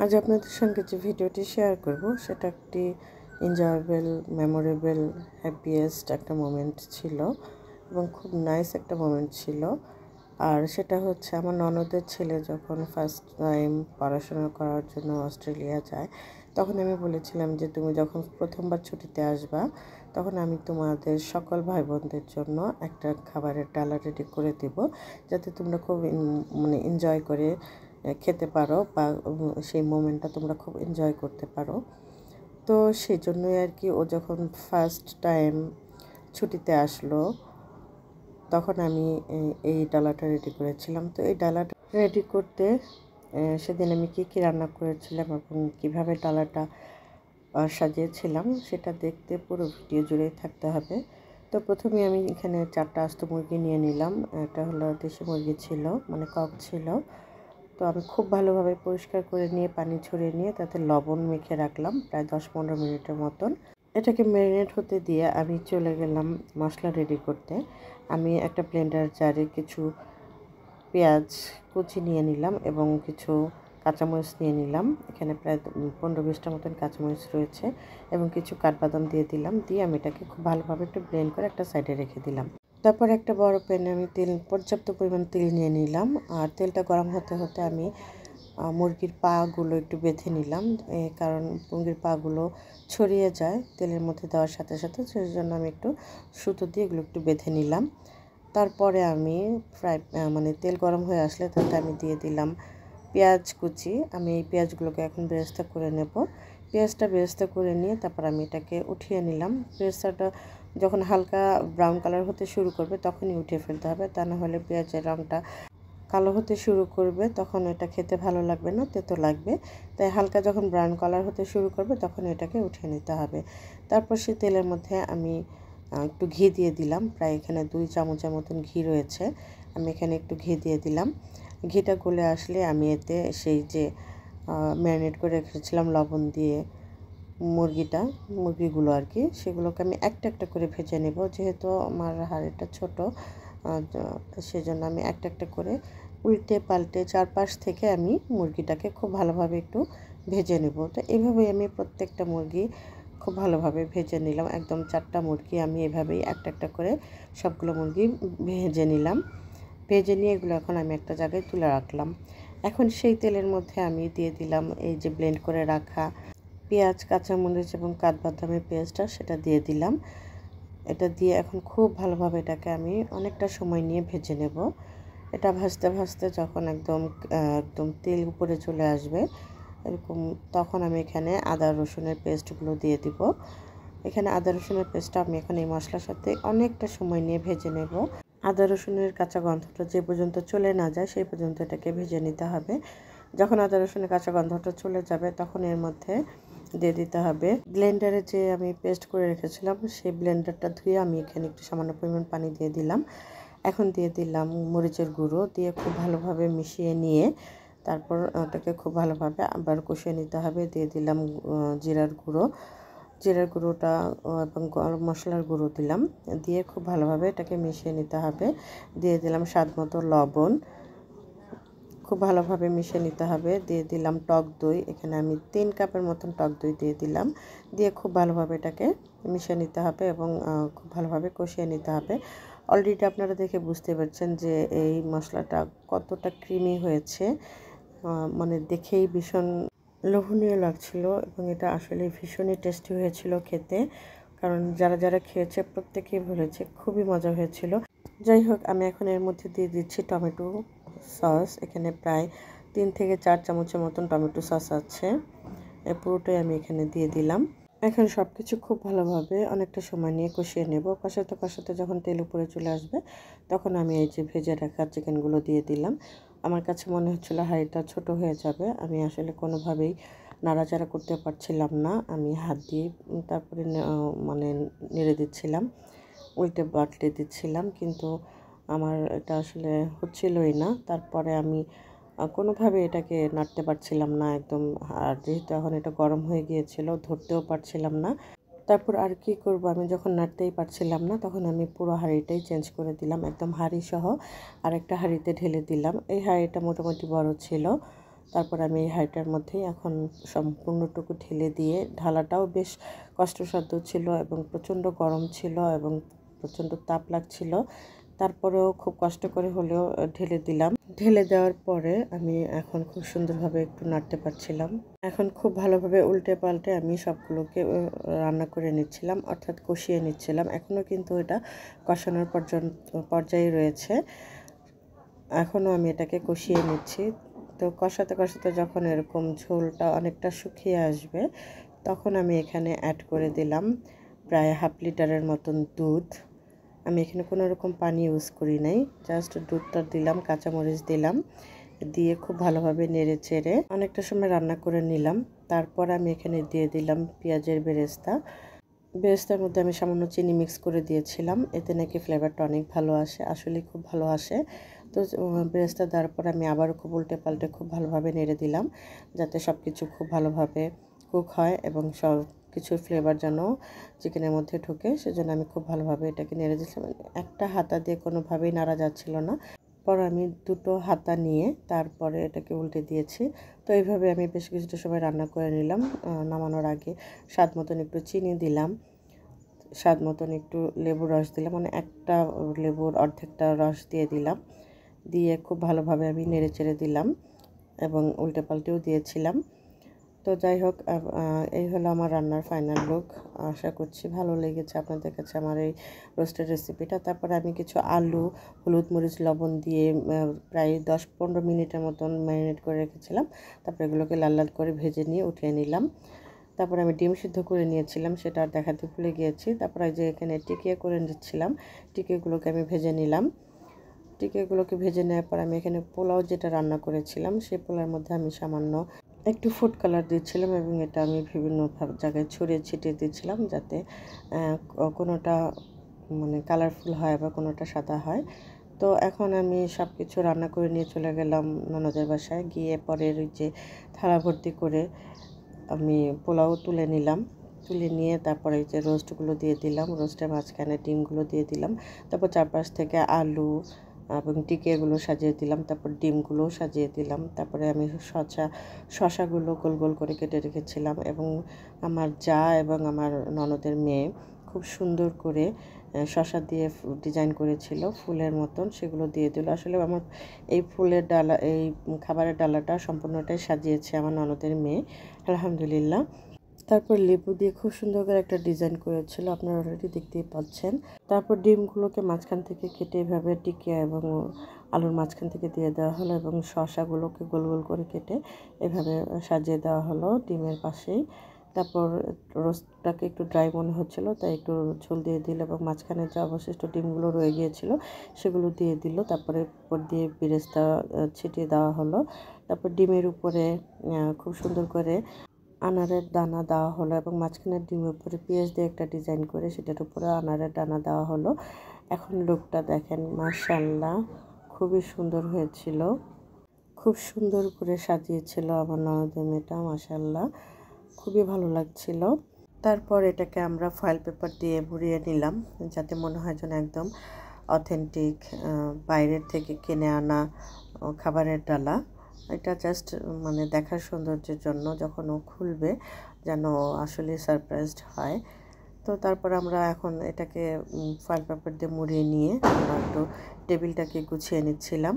আজ আপনাদের সঙ্গে যে ভিডিওটি শেয়ার করব সেটা একটি এনজয়েবল, মেমোরেবল, হ্যাপিয়েস্ট একটা মোমেন্ট ছিল এবং খুব নাইস একটা মোমেন্ট ছিল। আর সেটা হচ্ছে আমার ননদের ছেলে যখন ফার্স্ট টাইম পড়াশোনা করার জন্য অস্ট্রেলিয়া যায়, তখন আমি বলেছিলাম যে তুমি যখন প্রথমবার ছুটিতে আসবা তখন আমি তোমাদের সকল ভাই বোনদের জন্য একটা খাবারের ডালা রেডি করে দেব, যাতে তোমরা খুব এনজয় করে খেতে পারো বা সেই মোমেন্টটা তোমরা খুব এনজয় করতে পারো। তো সেই জন্যই আর কি ও যখন ফার্স্ট টাইম ছুটিতে আসলো তখন আমি এই ডালাটা রেডি করেছিলাম। তো এই ডালাটা রেডি করতে সেদিন আমি কী রান্না করেছিলাম এবং কীভাবে ডালাটা সাজিয়েছিলাম সেটা দেখতে পুরো ভিডিও জুড়েই থাকতে হবে। তো প্রথমে আমি এখানে 4টা আস্ত মুরগি নিয়ে নিলাম। এটা হলো দেশি মুরগি ছিল, মানে কক ছিল। তো আমি খুব ভালোভাবে পরিষ্কার করে নিয়ে পানি ছড়িয়ে নিয়ে তাতে লবণ মেখে রাখলাম প্রায় 10-15 মিনিটের মতন। এটাকে ম্যারিনেট হতে দিয়ে আমি চলে গেলাম মশলা রেডি করতে। আমি একটা ব্লেন্ডার জারে কিছু পেঁয়াজ কুচি নিয়ে নিলাম এবং কিছু কাঁচামরিচ নিয়ে নিলাম। এখানে প্রায় 15-20টা মতন কাঁচামরিচ রয়েছে এবং কিছু কাঠবাদাম দিয়ে দিলাম। দিয়ে আমি এটাকে খুব ভালোভাবে একটু ব্লেন্ড করে একটা সাইডে রেখে দিলাম। তারপর একটা বড় প্যানে আমি পর্যাপ্ত পরিমাণ তেল নিয়ে নিলাম। আর তেলটা গরম হতে হতে আমি মুরগির পাগুলো একটু বেঁধে নিলাম, কারণ মুরগির পাগুলো ছড়িয়ে যায় তেলের মধ্যে দেওয়ার সাথে সাথে, সেই জন্য আমি একটু সুতো দিয়ে এগুলো একটু বেঁধে নিলাম। তারপরে আমি তেল গরম হয়ে আসলে তাতে আমি দিয়ে দিলাম পেঁয়াজ কুচি। আমি এই পেঁয়াজগুলোকে এখন বেরেস্তা করে নেব। পেঁয়াজটা বেরেস্তা করে নিয়ে তারপর আমি এটাকে উঠিয়ে নিলাম। বেরেস্তাটা যখন হালকা ব্রাউন কালার হতে শুরু করবে তখনই উঠিয়ে ফেলতে হবে, তা না হলে পেঁয়াজের রঙটা কালো হতে শুরু করবে, তখন এটা খেতে ভালো লাগবে না, তেতো লাগবে। তাই হালকা যখন ব্রাউন কালার হতে শুরু করবে তখন এটাকে উঠিয়ে নিতে হবে। তারপর সেই তেলের মধ্যে আমি একটু ঘি দিয়ে দিলাম। প্রায় এখানে 2 চামচের মতন ঘি রয়েছে, আমি এখানে একটু ঘি দিয়ে দিলাম। ঘিটা গলে আসলে আমি এতে সেই যে ম্যারিনেট করে রেখেছিলাম লবণ দিয়ে মুরগিগুলো আর কি, সেগুলোকে আমি একটা একটা করে ভেজে নেব। যেহেতু আমার হাঁড়িটা ছোট, সেজন্য আমি একটা একটা করে উল্টে পাল্টে চারপাশ থেকে আমি মুরগিটাকে খুব ভালোভাবে একটু ভেজে নেব। তো এইভাবেই আমি প্রত্যেকটা মুরগি খুব ভালোভাবে ভেজে নিলাম। একদম 4টা মুরগি আমি এভাবেই একটা একটা করে সবগুলো মুরগি ভেজে নিলাম। ভেজে নিয়ে এগুলো এখন আমি একটা জায়গায় তুলে রাখলাম। এখন সেই তেলের মধ্যে আমি দিয়ে দিলাম এই যে ব্লেন্ড করে রাখা পেঁয়াজ, কাঁচামরিচ এবং কাঠবাদামের পেস্টটা, সেটা দিয়ে দিলাম। এটা দিয়ে এখন খুব ভালোভাবে এটাকে আমি অনেকটা সময় নিয়ে ভেজে নেব। এটা ভাজতে ভাজতে যখন একদম তেল উপরে চলে আসবে এরকম, তখন আমি এখানে আদা রসুনের পেস্টগুলো দিয়ে দিব। এখানে আদা রসুনের পেস্টটা আমি এখন এই মশলার সাথে অনেকটা সময় নিয়ে ভেজে নেব। আদা রসুনের কাঁচা গন্ধটা যে পর্যন্ত চলে না যায় সেই পর্যন্ত এটাকে ভেজে নিতে হবে। যখন আদা রসুনের কাঁচা গন্ধটা চলে যাবে তখন এর মধ্যে দিয়ে দিতে হবে ব্লেন্ডারে যে আমি পেস্ট করে রেখেছিলাম, সেই ব্লেন্ডারটা ধুয়ে আমি এখানে একটু সামান্য পরিমাণ পানি দিয়ে দিলাম। এখন দিয়ে দিলাম মরিচের গুঁড়ো, দিয়ে খুব ভালোভাবে মিশিয়ে নিয়ে তারপর ওটাকে খুব ভালোভাবে আবার কষিয়ে নিতে হবে। দিয়ে দিলাম জিরার গুঁড়োটা এবং গরম মশলার গুঁড়ো দিলাম। দিয়ে খুব ভালোভাবে এটাকে মিশিয়ে নিতে হবে। দিয়ে দিলাম স্বাদমতো লবণ, খুব ভালোভাবে মিশিয়ে নিতে হবে। দিয়ে দিলাম টক দই, এখানে আমি 3 কাপের মতন টক দই দিয়ে দিলাম। দিয়ে খুব ভালোভাবে এটাকে মিশিয়ে নিতে হবে এবং খুব ভালোভাবে কষিয়ে নিতে হবে। অলরেডি আপনারা দেখে বুঝতে পারছেন যে এই মশলাটা কতটা ক্রিমি হয়েছে, মানে দেখেই ভীষণ লোভনীয় লাগছিল এবং এটা আসলে ভীষণই টেস্টি হয়েছিল খেতে, কারণ যারা যারা খেয়েছে প্রত্যেকেই বলেছে খুবই মজা হয়েছিল। যাই হোক, আমি এখন এর মধ্যে দিয়ে দিচ্ছি টমেটো সস। এখানে প্রায় 3 থেকে 4 চামচের মতন টমেটো সস আছে, এই পুরোটাই আমি এখানে দিয়ে দিলাম। এখন সব কিছু খুব ভালোভাবে অনেকটা সময় নিয়ে কষিয়ে নেব। কষাতে কষাতে যখন তেল উপরে চলে আসবে তখন আমি এই যে ভেজে রাখা চিকেনগুলো দিয়ে দিলাম। আমার কাছে মনে হচ্ছিলো হাঁড়িটা ছোট হয়ে যাবে, আমি আসলে কোনোভাবেই নাড়াচাড়া করতে পারছিলাম না। আমি হাত দিয়ে তারপরে নেড়ে দিচ্ছিলাম, উল্টে পাল্টে দিচ্ছিলাম, কিন্তু আমার এটা আসলে হচ্ছিলই না। তারপরে আমি কোনোভাবে এটাকে নাড়তে পারছিলাম না একদম। আর যেহেতু এখন এটা গরম হয়ে গিয়েছিল, ধরতেও পারছিলাম না। তারপর আর কি করব, আমি যখন নাড়তেই পারছিলাম না তখন আমি পুরো হাঁড়িটাই চেঞ্জ করে দিলাম, একদম হাঁড়ি সহ আরেকটা হাঁড়িতে ঢেলে দিলাম। এই হাঁড়িটা মোটামুটি বড় ছিল, তারপর আমি এই হাঁড়িটার মধ্যেই এখন সম্পূর্ণটুকু ঢেলে দিয়ে, ঢালাটাও বেশ কষ্টসাধ্য ছিল এবং প্রচণ্ড গরম ছিল এবং প্রচণ্ড তাপ লাগছিল। তারপরেও খুব কষ্ট করে হলেও ঢেলে দিলাম। ঢেলে দেওয়ার পরে আমি এখন খুব সুন্দরভাবে একটু নাড়তে পারছিলাম। এখন খুব ভালোভাবে উল্টে পাল্টে আমি সবগুলোকে রান্না করে নিচ্ছিলাম, অর্থাৎ কষিয়ে নিচ্ছিলাম। এখনও কিন্তু এটা কষানোর পর্যায়ে রয়েছে, এখনও আমি এটাকে কষিয়ে নিচ্ছি। তো কষাতে কষাতে যখন এরকম ঝোলটা অনেকটা শুকিয়ে আসবে, তখন আমি এখানে অ্যাড করে দিলাম প্রায় 1/2 লিটারের মতন দুধ। আমি এখানে কোনো রকম পানি ইউজ করি নাই, জাস্ট দুধটা দিলাম, কাঁচামরিচ দিলাম, দিয়ে খুব ভালোভাবে নেড়ে চেড়ে অনেকটা সময় রান্না করে নিলাম। তারপর আমি এখানে দিয়ে দিলাম পেঁয়াজের বেরেস্তা। বেরেস্তার মধ্যে আমি সামান্য চিনি মিক্স করে দিয়েছিলাম, এতে নাকি ফ্লেভারটা অনেক ভালো আসে, আসলে খুব ভালো আসে। তো বেরেস্তা দেওয়ার পর আমি আবারও খুব উল্টে পাল্টে খুব ভালোভাবে নেড়ে দিলাম, যাতে সব কিছু খুব ভালোভাবে কুক হয় এবং সব কিছুর ফ্লেভার যেন চিকেনের মধ্যে ঢোকে, সেজন্য আমি খুব ভালোভাবে এটাকে নেড়ে দিয়েছিলাম। একটা হাতা দিয়ে কোনোভাবেই নাড়া যাচ্ছিল না। পর আমি দুটো হাতা নিয়ে তারপরে এটাকে উল্টে দিয়েছি। তো এইভাবে আমি বেশ কিছুটা সময় রান্না করে নিলাম। নামানোর আগে স্বাদ মতন একটু চিনি দিলাম, স্বাদ মতন একটু লেবুর রস দিলাম, মানে একটা লেবুর অর্ধেকটা রস দিয়ে দিলাম, দিয়ে খুব ভালোভাবে আমি নেড়ে চেড়ে দিলাম এবং উল্টে পাল্টেও দিয়েছিলাম। তো যাই হোক, এই হলো আমার রান্নার ফাইনাল লুক। আশা করছি ভালো লেগেছে আপনাদের কাছে আমার এই রোস্টের রেসিপিটা। তারপরে আমি কিছু আলু হলুদ মরিচ লবণ দিয়ে প্রায় 10-15 মিনিটের মতন ম্যারিনেট করে রেখেছিলাম। তারপরে এগুলোকে লাল লাল করে ভেজে নিয়ে উঠিয়ে নিলাম। তারপরে আমি ডিম সিদ্ধ করে নিয়েছিলাম, সেটা আর দেখাতে ভুলে গিয়েছি। তারপরে যে এখানে টিকিয়া করে নিচ্ছিলাম, টিকিয়াগুলোকে আমি ভেজে নিলাম। টিকিয়াগুলোকে ভেজে নেওয়ার পর আমি এখানে পোলাও যেটা রান্না করেছিলাম, সেই পোলাওর মধ্যে আমি সামান্য একটু ফুড কালার দিচ্ছিলাম এবং এটা আমি বিভিন্ন জায়গায় ছড়িয়ে ছিটিয়ে দিচ্ছিলাম, যাতে কোনোটা মানে কালারফুল হয় বা কোনোটা সাদা হয়। তো এখন আমি সব কিছু রান্না করে নিয়ে চলে গেলাম ননদের বাসায়। গিয়ে পরের ওই যে থালা ভর্তি করে আমি পোলাও তুলে নিলাম। তুলে নিয়ে তারপরে এই যে রোস্টগুলো দিয়ে দিলাম, রোস্টের মাঝখানে ডিমগুলো দিয়ে দিলাম, তারপর চারপাশ থেকে আলু এবং টিকিয়াগুলো সাজিয়ে দিলাম, তারপর ডিমগুলোও সাজিয়ে দিলাম। তারপরে আমি শসাগুলো গোল গোল করে কেটে রেখেছিলাম এবং আমার জা এবং আমার ননদের মেয়ে খুব সুন্দর করে শসা দিয়ে ডিজাইন করেছিল ফুলের মতন, সেগুলো দিয়ে দিল। আসলে আমার এই ফুলের ডালা, এই খাবারের ডালাটা সম্পূর্ণটাই সাজিয়েছে আমার ননদের মেয়ে, আলহামদুলিল্লাহ। তারপর লেবু দিয়ে খুব সুন্দর করে একটা ডিজাইন করেছিল, আপনারা অলরেডি দেখতেই পাচ্ছেন। তারপর ডিমগুলোকে মাঝখান থেকে কেটে এভাবে টিকিয়া এবং আলুর মাঝখান থেকে দিয়ে দেওয়া হলো এবং শসাগুলোকে গোল গোল করে কেটে এভাবে সাজিয়ে দেওয়া হলো ডিমের পাশেই। তারপর রোস্টটাকে একটু ড্রাই মনে হচ্ছিলো, তাই একটু ঝোল দিয়ে দিল এবং মাঝখানে যে অবশিষ্ট ডিমগুলো রয়ে গিয়েছিল সেগুলো দিয়ে দিল। তারপরে উপর দিয়ে বেরেস্তা ছিটিয়ে দেওয়া হলো। তারপর ডিমের উপরে খুব সুন্দর করে আনারের দানা দেওয়া হলো এবং মাঝখানের ডিমের উপরে পেঁয়াজ দিয়ে একটা ডিজাইন করে সেটার উপরে আনারের দানা দেওয়া হলো। এখন লুকটা দেখেন, মাশাআল্লাহ খুবই সুন্দর হয়েছিল, খুব সুন্দর করে সাজিয়েছিল আমার ননদের মেয়েটা, মাশাআল্লাহ খুবই ভালো লাগছিল। তারপর এটাকে আমরা ফয়েল পেপার দিয়ে মুড়িয়ে নিলাম, যাতে মনে হয় যেন একদম অথেন্টিক বাইরের থেকে কিনে আনা খাবারের ডালা। এটা জাস্ট মানে দেখার সৌন্দর্যের জন্য, যখন ও খুলবে যেন আসলে সারপ্রাইজড হয়। তো তারপর আমরা এখন এটাকে ফয়েল পেপার দিয়ে মুড়িয়ে নিয়ে আমরা একটু টেবিলটাকে গুছিয়ে নিচ্ছিলাম।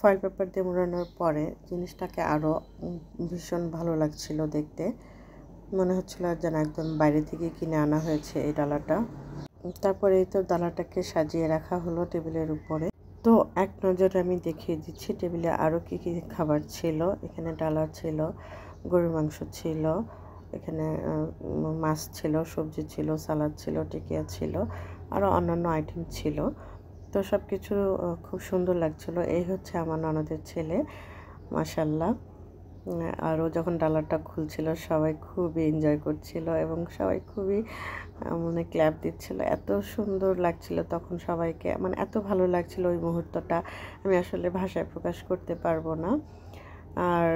ফয়েল পেপার দিয়ে মুড়ানোর পরে জিনিসটাকে আরও ভীষণ ভালো লাগছিল দেখতে, মনে হচ্ছিল যেন একদম বাইরে থেকে কিনে আনা হয়েছে এই ডালাটা। তারপরে এই তো ডালাটাকে সাজিয়ে রাখা হলো টেবিলের উপরে। তো এক নজরে আমি দেখিয়ে দিচ্ছি টেবিলে আরও কী কী খাবার ছিল। এখানে ডালা ছিল, গরুর মাংস ছিল, এখানে মাছ ছিল, সবজি ছিল, সালাদ ছিল, টিকিয়া ছিল, আরও অন্যান্য আইটেম ছিল। তো সব কিছু খুব সুন্দর লাগছিল। এই হচ্ছে আমার ননদের ছেলে, মাশাআল্লাহ। আরও যখন ডালাটা খুলছিল সবাই খুবই এনজয় করছিল এবং সবাই খুবই মানে ক্ল্যাপ দিচ্ছিল, এত সুন্দর লাগছিল তখন সবাইকে, মানে এত ভালো লাগছিল ওই মুহূর্তটা আমি আসলে ভাষায় প্রকাশ করতে পারবো না। আর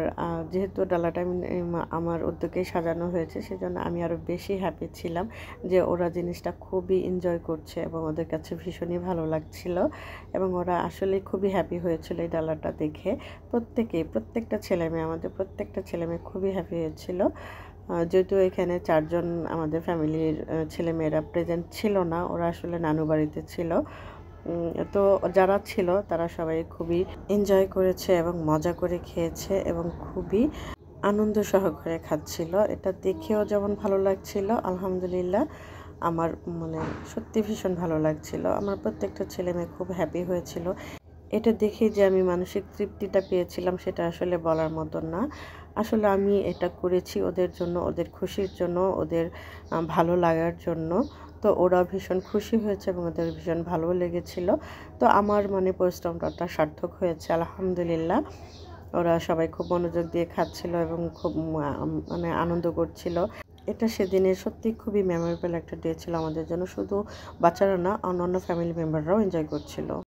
যেহেতু ডালাটা আমার উদ্যোগেই সাজানো হয়েছে, সেজন্য আমি আরও বেশি হ্যাপি ছিলাম যে ওরা জিনিসটা খুবই এনজয় করছে এবং ওদের কাছে ভীষণই ভালো লাগছিল এবং ওরা আসলেই খুবই হ্যাপি হয়েছিল এই ডালাটা দেখে। প্রত্যেকটা ছেলেমেয়ে, আমাদের প্রত্যেকটা ছেলেমেয়ে খুবই হ্যাপি হয়েছিল। যদিও এখানে 4 জন আমাদের ফ্যামিলির ছেলেমেয়েরা প্রেজেন্ট ছিল না, ওরা আসলে নানু বাড়িতে ছিল। তো যারা ছিল তারা সবাই খুবই এনজয় করেছে এবং মজা করে খেয়েছে এবং খুবই আনন্দ সহকারে খাচ্ছিল। এটা দেখেও যেমন ভালো লাগছিল, আলহামদুলিল্লাহ আমার মানে সত্যি ভীষণ ভালো লাগছিল। আমার প্রত্যেকটা ছেলে মেয়ে খুব হ্যাপি হয়েছিল। এটা দেখে যে আমি মানসিক তৃপ্তিটা পেয়েছিলাম সেটা আসলে বলার মতো না। আসলে আমি এটা করেছি ওদের জন্য, ওদের খুশির জন্য, ওদের ভালো লাগার জন্য। তো ওরা ভীষণ খুশি হয়েছে এবং ওদের ভীষণ ভালো লেগেছিল। তো আমার মানে পরিশ্রমটা সার্থক হয়েছে, আলহামদুলিল্লাহ। ওরা সবাই খুব মনোযোগ দিয়ে খাচ্ছিল এবং খুব মানে আনন্দ করছিল। এটা সেদিনের সত্যিই খুবই মেমোরেবল একটা ডে ছিল আমাদের জন্য। শুধু বাচ্চারা না, অন্যান্য ফ্যামিলি মেম্বাররাও এনজয় করছিল।